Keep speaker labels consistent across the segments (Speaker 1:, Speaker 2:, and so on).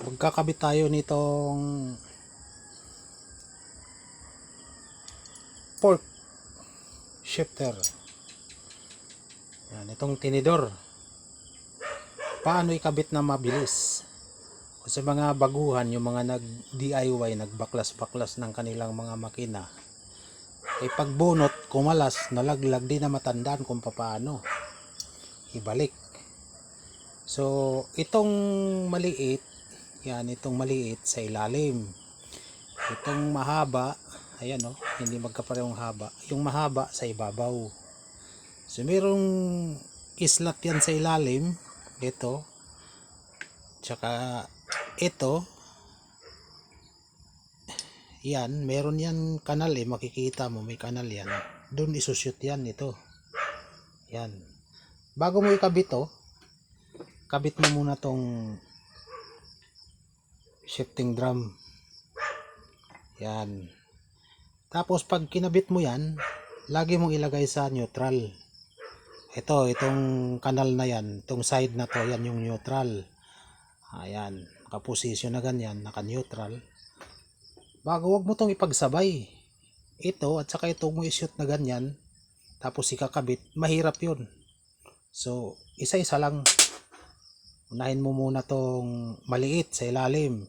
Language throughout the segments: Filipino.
Speaker 1: Magkakabit tayo nitong fork shifter. Yan, itong tinidor. Paano ikabit na mabilis? O sa mga baguhan, yung mga nag-DIY, nagbaklas-baklas ng kanilang mga makina, ay pagbunot, kumalas, nalaglag, di na matandaan kung paano ibalik. So, itong maliit, yan, itong maliit sa ilalim. Itong mahaba, ayan o, hindi magkaparehong haba. Yung mahaba sa ibabaw. So, mayroong islat yan sa ilalim. Ito. Tsaka, ito. Yan, meron yan kanal eh. Makikita mo, may kanal yan. Doon isushoot yan, ito. Yan. Bago mo ikabit to, kabit mo muna tong shifting drum. Yan. Tapos pag kinabit mo yan, lagi mong ilagay sa neutral. Itong kanal na yan, itong side na to, yan yung neutral. Ayan, nakaposisyon na ganyan, naka-neutral. Bago, wag mo tong ipagsabay. Ito at saka ito mo i-shoot na ganyan, tapos ikakabit, mahirap yun. So, isa-isa lang. Unahin mo muna tong maliit sa ilalim.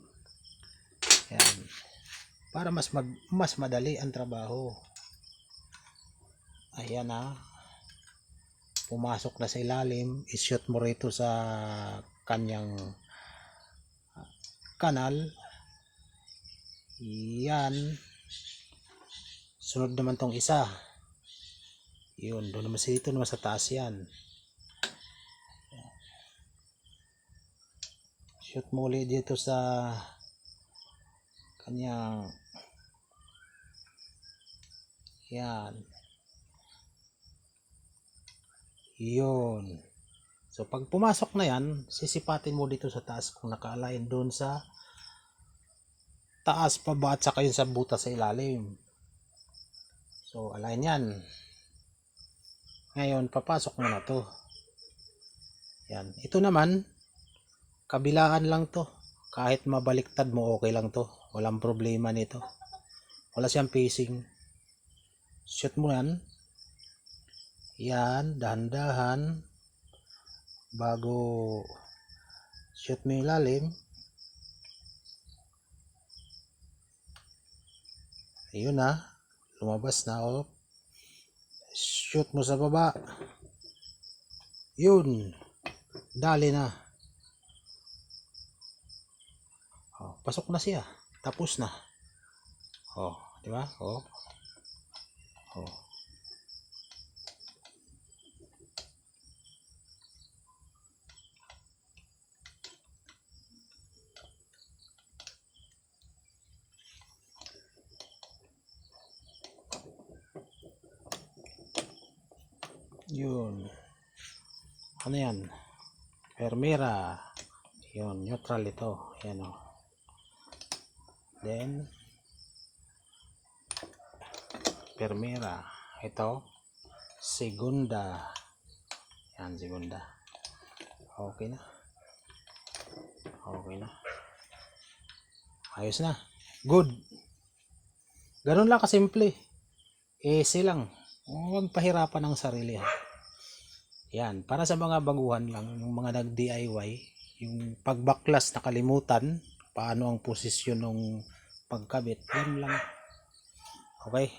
Speaker 1: Yan. Para mas madali ang trabaho. Ayan na. Pumasok na sa ilalim, i-shoot mo rito sa kanyang kanal. Yan. Sunod naman tong isa. Yun, doon naman dito naman sa taas yan. Shoot mo ulit dito sa kanyang yan. Yun. So pag pumasok na yan, sisipatin mo dito sa taas kung naka-align doon sa taas pa ba at saka yun sa butas sa ilalim. So align yan. Ngayon papasok mo na to. Yan. Ito naman kabilaan lang to. Kahit mabaliktad mo okay lang to. Walang problema nito. Wala siyang pacing. Shoot mo yan. Yan, dahan-dahan bago shoot mo yung lalim. Ayun na, lumabas na. Oh. Shoot mo sa baba. Yun, dali na. Oh, pasok na siya. Tapos na. Oh, di ba? Oh. Oh. Yun. Ano yan? Permera. Yun, neutral ito. Yan o. Then, Permera. Ito, segunda. Yan, segunda. Okay na. Okay na. Ayos na. Good. Ganun lang kasimple. Easy lang. Huwag pahirapan ng sarili ha. Yan, para sa mga baguhan lang, yung mga nag-DIY, yung pagbaklas nakalimutan, paano ang posisyon ng pagkabit, yan lang. Okay?